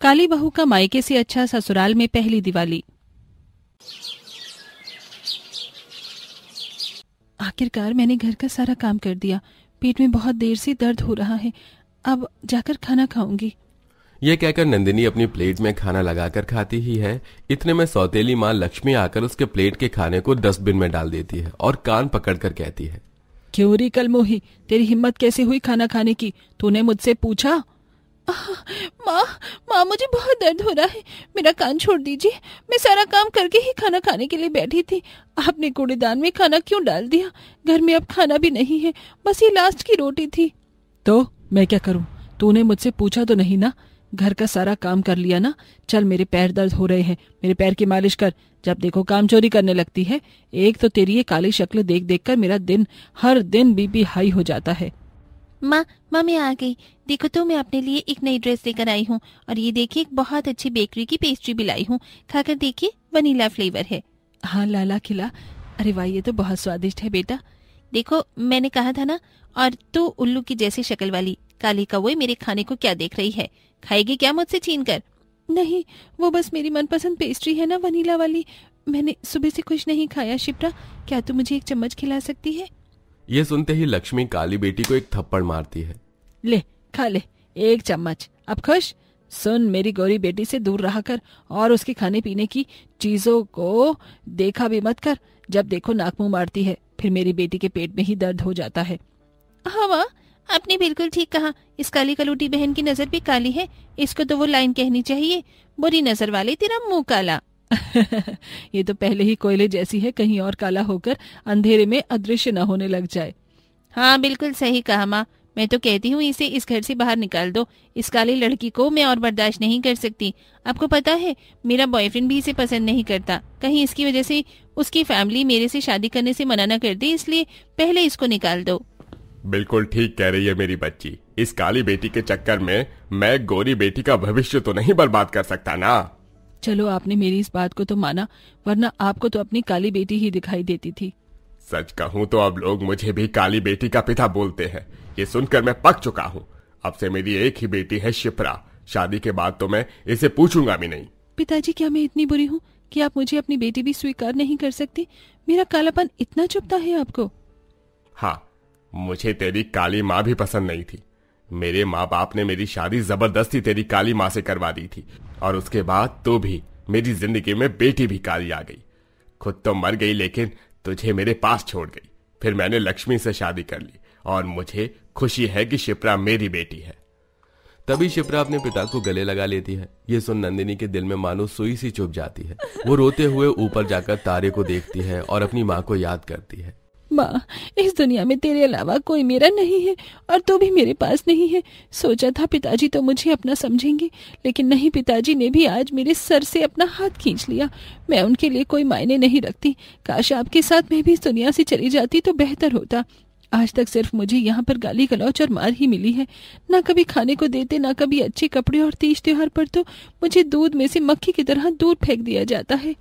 काली बहू का मायके से अच्छा ससुराल में पहली दिवाली। आखिरकार मैंने घर का सारा काम कर दिया। पेट में बहुत देर से दर्द हो रहा है। अब जाकर खाना खाऊंगी। ये कहकर नंदिनी अपनी प्लेट में खाना लगाकर खाती ही है। इतने में सौतेली माँ लक्ष्मी आकर उसके प्लेट के खाने को डस्टबिन में डाल देती है और कान पकड़कर कहती है, क्यों री कल मोही, तेरी हिम्मत कैसे हुई खाना खाने की? तूने मुझसे पूछा? माँ मुझे बहुत दर्द हो रहा है, मेरा कान छोड़ दीजिए। मैं सारा काम करके ही खाना खाने के लिए बैठी थी। आपने कूड़ेदान में खाना क्यों डाल दिया? घर में अब खाना भी नहीं है, बस ये लास्ट की रोटी थी। तो मैं क्या करूं? तूने मुझसे पूछा तो नहीं ना? घर का सारा काम कर लिया ना? चल, मेरे पैर दर्द हो रहे हैं, मेरे पैर की मालिश कर। जब देखो काम चोरी करने लगती है। एक तो तेरी ये काली शक्ल देख देख कर मेरा हर दिन बीपी हाई हो जाता है। माँ मैं आ गई। देखो तो मैं अपने लिए एक नई ड्रेस लेकर आई हूँ, और ये देखिए एक बहुत अच्छी बेकरी की पेस्ट्री भी लाई हूँ। खाकर देखिए, वनीला फ्लेवर है। हाँ लाला खिला। अरे वाह, ये तो बहुत स्वादिष्ट है बेटा। देखो मैंने कहा था ना। और तू उल्लू की जैसी शक्ल वाली काली कौवे मेरे खाने को क्या देख रही है? खाएगी क्या मुझसे छीन कर? नहीं, वो बस मेरी मनपसंद पेस्ट्री है ना, वनीला वाली। मैंने सुबह से कुछ नहीं खाया। शिप्रा, क्या तू मुझे एक चम्मच खिला सकती है? ये सुनते ही लक्ष्मी काली बेटी को एक थप्पड़ मारती है। ले खा ले, एक चम्मच। अब खुश? सुन, मेरी गौरी बेटी से दूर रहा कर और उसके खाने पीने की चीजों को देखा भी मत कर। जब देखो नाक मुंह मारती है, फिर मेरी बेटी के पेट में ही दर्द हो जाता है। हाँ माँ, आपने बिल्कुल ठीक कहा। इस काली कलूटी बहन की नजर भी काली है। इसको तो वो लाइन कहनी चाहिए, बुरी नजर वाले तेरा मुंह काला। ये तो पहले ही कोयले जैसी है, कहीं और काला होकर अंधेरे में अदृश्य न होने लग जाए। हाँ बिल्कुल सही कहा माँ। मैं तो कहती हूँ इसे इस घर से बाहर निकाल दो। इस काली लड़की को मैं और बर्दाश्त नहीं कर सकती। आपको पता है, मेरा बॉयफ्रेंड भी इसे पसंद नहीं करता। कहीं इसकी वजह से उसकी फैमिली मेरे से शादी करने से मना न कर दे, इसलिए पहले इसको निकाल दो। बिल्कुल ठीक कह रही है मेरी बच्ची। इस काली बेटी के चक्कर में मैं गोरी बेटी का भविष्य तो नहीं बर्बाद कर सकता ना। चलो, आपने मेरी इस बात को तो माना, वरना आपको तो अपनी काली बेटी ही दिखाई देती थी। सच कहूँ तो अब लोग मुझे भी काली बेटी का पिता बोलते हैं। ये सुनकर मैं पक चुका हूँ। अब से मेरी एक ही बेटी है, शिप्रा। शादी के बाद तो मैं इसे पूछूंगा भी नहीं। पिताजी, क्या मैं इतनी बुरी हूँ कि आप मुझे अपनी बेटी भी स्वीकार नहीं कर सकती? मेरा कालापन इतना चुभता है आपको? हाँ, मुझे तेरी काली माँ भी पसंद नहीं थी। मेरे माँ बाप ने मेरी शादी जबरदस्ती तेरी काली माँ से करवा दी थी, और उसके बाद तो भी मेरी जिंदगी में बेटी भी काली आ गई। खुद तो मर गई, लेकिन तुझे मेरे पास छोड़ गई। फिर मैंने लक्ष्मी से शादी कर ली, और मुझे खुशी है कि शिप्रा मेरी बेटी है। तभी शिप्रा अपने पिता को गले लगा लेती है। ये सुन नंदिनी के दिल में मानो सुई सी चुभ जाती है। वो रोते हुए ऊपर जाकर तारे को देखती है और अपनी माँ को याद करती है। माँ, इस दुनिया में तेरे अलावा कोई मेरा नहीं है, और तू भी मेरे पास नहीं है। सोचा था पिताजी तो मुझे अपना समझेंगे, लेकिन नहीं, पिताजी ने भी आज मेरे सर से अपना हाथ खींच लिया। मैं उनके लिए कोई मायने नहीं रखती। काश आपके साथ मैं भी इस दुनिया से चली जाती तो बेहतर होता। आज तक सिर्फ मुझे यहाँ पर गाली गलौच और मार ही मिली है। ना कभी खाने को देते, ना कभी अच्छे कपड़े, और तीज त्योहार पर तो मुझे दूध में से मक्खी की तरह दूर फेंक दिया जाता है।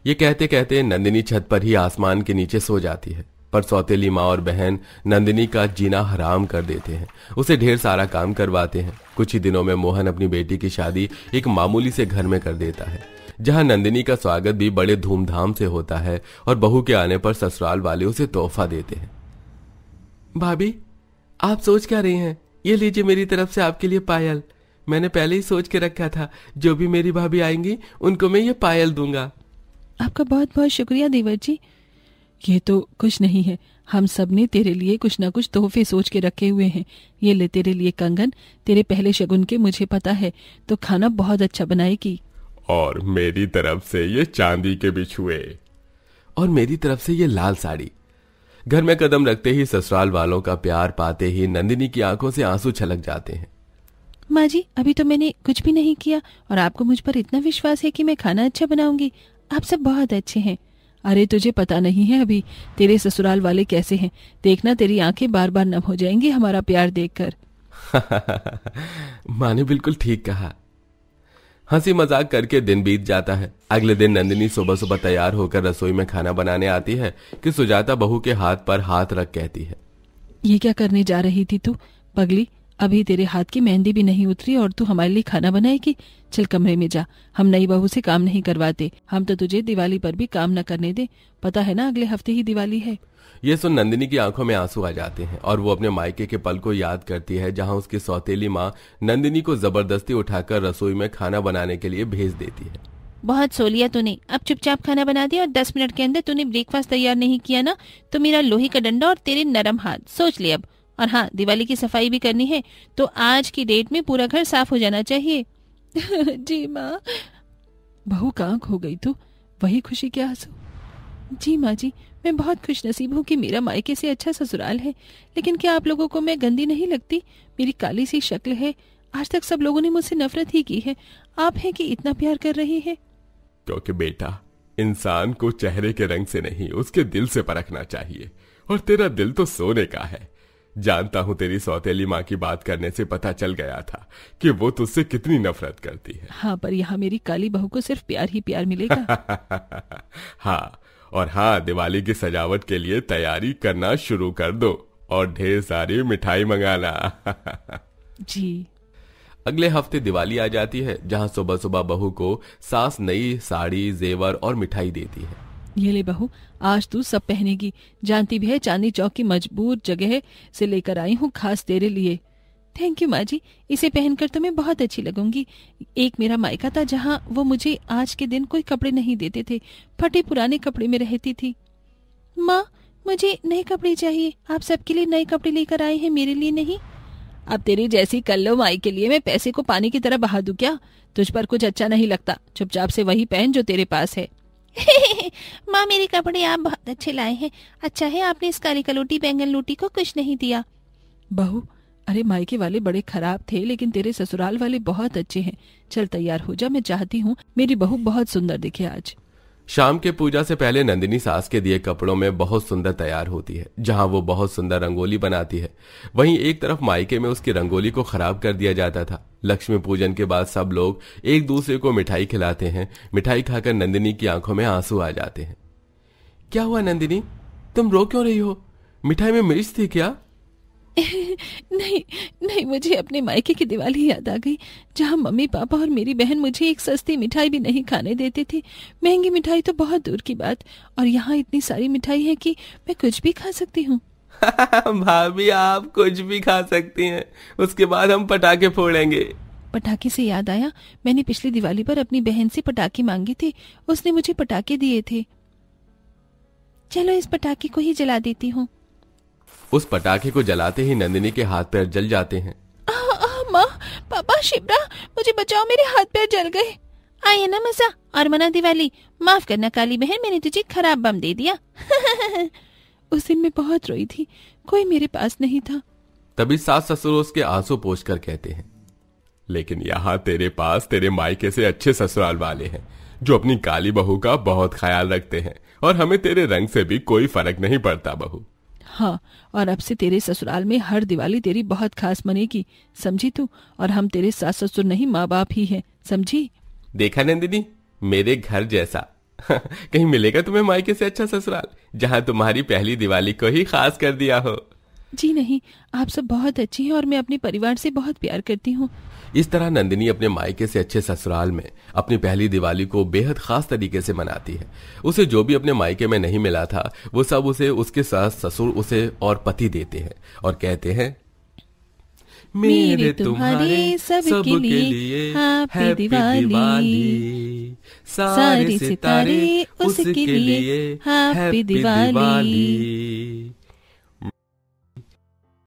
ये कहते कहते नंदिनी छत पर ही आसमान के नीचे सो जाती है। पर सौतेली माँ और बहन नंदिनी का जीना हराम कर देते हैं। उसे ढेर सारा काम करवाते हैं। कुछ ही दिनों में मोहन अपनी बेटी की शादी एक मामूली से घर में कर देता है, जहां नंदिनी का स्वागत भी बड़े धूमधाम से होता है, और बहू के आने पर ससुराल वाले उसे तोहफा देते हैं। भाभी, आप सोच क्या रही हैं? ये लीजिए मेरी तरफ से आपके लिए पायल। मैंने पहले ही सोच के रखा था, जो भी मेरी भाभी आएंगी उनको मैं ये पायल दूंगा। आपका बहुत बहुत शुक्रिया देवर जी। ये तो कुछ नहीं है, हम सब ने तेरे लिए कुछ ना कुछ तोहफे सोच के रखे हुए हैं। ये ले तेरे लिए कंगन, तेरे पहले शगुन के मुझे पता है, तो खाना बहुत अच्छा बनाएगी। और मेरी तरफ से ये चांदी के बिछुए, और मेरी तरफ से ये लाल साड़ी। घर में कदम रखते ही ससुराल वालों का प्यार पाते ही नंदिनी की आंखों से आंसू छलक जाते हैं। माँ जी, अभी तो मैंने कुछ भी नहीं किया, और आपको मुझ पर इतना विश्वास है कि मैं खाना अच्छा बनाऊंगी। आप सब बहुत अच्छे हैं। अरे तुझे पता नहीं है अभी तेरे ससुराल वाले कैसे हैं। देखना, तेरी आंखें बार बार नम हो जाएंगी हमारा प्यार देखकर। माँ ने बिल्कुल ठीक कहा। हंसी मजाक करके दिन बीत जाता है। अगले दिन नंदिनी सुबह सुबह तैयार होकर रसोई में खाना बनाने आती है कि सुजाता बहू के हाथ पर हाथ रख कहती है, ये क्या करने जा रही थी तू? पगली, अभी तेरे हाथ की मेहंदी भी नहीं उतरी और तू हमारे लिए खाना बनाएगी। चल कमरे में जा, हम नई बहू से काम नहीं करवाते। हम तो तुझे दिवाली पर भी काम न करने दे, पता है ना अगले हफ्ते ही दिवाली है। ये सुन नंदिनी की आंखों में आंसू आ जाते हैं और वो अपने मायके के पल को याद करती है जहां उसकी सौतेली माँ नंदिनी को जबरदस्ती उठाकर रसोई में खाना बनाने के लिए भेज देती है। बहुत सो लिया तूने, अब चुपचाप खाना बना दिया और 10 मिनट के अंदर तूने ब्रेकफास्ट तैयार नहीं किया ना तो मेरा लोहे का डंडा और तेरे नरम हाथ, सोच ले अब। और हाँ, दिवाली की सफाई भी करनी है तो आज की डेट में पूरा घर साफ हो जाना चाहिए। जी माँ। बहू का आंख हो गई तो वही खुशी के आंसू। जी माँ जी, मैं बहुत खुशनसीब हूँ कि मेरा मायके से अच्छा ससुराल है। लेकिन क्या आप लोगों को मैं गंदी नहीं लगती? मेरी काली सी शक्ल है, आज तक सब लोगों ने मुझसे नफरत ही की है। आप हैं कि इतना प्यार कर रही है। क्योंकि बेटा, इंसान को चेहरे के रंग से नहीं उसके दिल से परखना चाहिए, और तेरा दिल तो सोने का है। जानता हूँ तेरी सौतेली माँ की बात करने से पता चल गया था कि वो तुझसे कितनी नफरत करती है। हाँ, पर यहाँ मेरी काली बहू को सिर्फ प्यार ही प्यार मिलेगा। हाँ, और हाँ, दिवाली की सजावट के लिए तैयारी करना शुरू कर दो और ढेर सारी मिठाई मंगाना। जी। अगले हफ्ते दिवाली आ जाती है जहां सुबह सुबह बहू को सास नई साड़ी, जेवर और मिठाई देती है। ये ले बहू, आज तू सब पहनेगी। जानती भी है चांदनी चौक की मजबूत जगह से लेकर आई हूँ खास तेरे लिए। थैंक यू माँ जी, इसे पहनकर तो मैं बहुत अच्छी लगूंगी। एक मेरा मायका था जहाँ वो मुझे आज के दिन कोई कपड़े नहीं देते थे, फटे पुराने कपड़े में रहती थी। माँ, मुझे नए कपड़े चाहिए। आप सबके लिए नए कपड़े लेकर आए हैं, मेरे लिए नहीं। अब तेरी जैसी कल्लो माई के लिए मैं पैसे को पानी की तरह बहा दूं क्या? तुझ पर कुछ अच्छा नहीं लगता, चुपचाप से वही पहन जो तेरे पास है। माँ, मेरे कपड़े आप बहुत अच्छे लाए हैं। अच्छा है आपने इस काली कलोटी बैंगन लूटी को कुछ नहीं दिया। बहू, अरे मायके वाले बड़े खराब थे लेकिन तेरे ससुराल वाले बहुत अच्छे हैं। चल तैयार हो जा, मैं चाहती हूँ मेरी बहू बहुत सुंदर दिखे आज। शाम के पूजा से पहले नंदिनी सास के दिए कपड़ों में बहुत सुंदर तैयार होती है, जहां वो बहुत सुंदर रंगोली बनाती है। वहीं एक तरफ मायके में उसकी रंगोली को खराब कर दिया जाता था। लक्ष्मी पूजन के बाद सब लोग एक दूसरे को मिठाई खिलाते हैं। मिठाई खाकर नंदिनी की आंखों में आंसू आ जाते हैं। क्या हुआ नंदिनी, तुम रो क्यों रही हो? मिठाई में मिर्च थी क्या? नहीं नहीं, मुझे अपने मायके की दिवाली याद आ गई जहाँ मम्मी पापा और मेरी बहन मुझे एक सस्ती मिठाई भी नहीं खाने देते थे। महंगी मिठाई तो बहुत दूर की बात, और यहाँ इतनी सारी मिठाई है कि मैं कुछ भी खा सकती हूँ। भाभी, आप कुछ भी खा सकती हैं, उसके बाद हम पटाखे फोड़ेंगे। पटाखे से याद आया, मैंने पिछली दिवाली पर अपनी बहन से पटाखे मांगे थे, उसने मुझे पटाखे दिए थे। चलो इस पटाखे को ही जला देती हूँ। उस पटाखे को जलाते ही नंदिनी के हाथ पैर जल जाते हैं। माँ, पापा, शिप्रा, मुझे बचाओ, मेरे हाथ पैर जल गए। आए ना मजा और मना दिवाली। माफ करना काली बहन, मैंने तुझे खराब बम दे दिया। उस दिन मैं बहुत रोई थी, कोई मेरे पास नहीं था। तभी सास ससुर उसके आंसू पोंछकर कहते हैं, लेकिन यहाँ तेरे पास तेरे मायके से अच्छे ससुराल वाले हैं जो अपनी काली बहू का बहुत ख्याल रखते हैं, और हमें तेरे रंग से भी कोई फर्क नहीं पड़ता बहू। हाँ, और अब से तेरे ससुराल में हर दिवाली तेरी बहुत खास मनेगी, समझी तू? और हम तेरे सास ससुर नहीं, माँ बाप ही हैं, समझी? देखा नंदिनी, मेरे घर जैसा कहीं मिलेगा तुम्हें मायके से अच्छा ससुराल जहाँ तुम्हारी पहली दिवाली को ही खास कर दिया हो। जी नहीं, आप सब बहुत अच्छी हैं और मैं अपने परिवार से बहुत प्यार करती हूँ। इस तरह नंदिनी अपने मायके से अच्छे ससुराल में अपनी पहली दिवाली को बेहद खास तरीके से मनाती है। उसे जो भी अपने मायके में नहीं मिला था वो सब उसे उसके सास ससुर उसे और पति देते हैं और कहते हैं, मेरे तुम्हारे सबके लिए हैप्पी दिवाली, सारे सितारे उसके लिए हैप्पी दिवाली।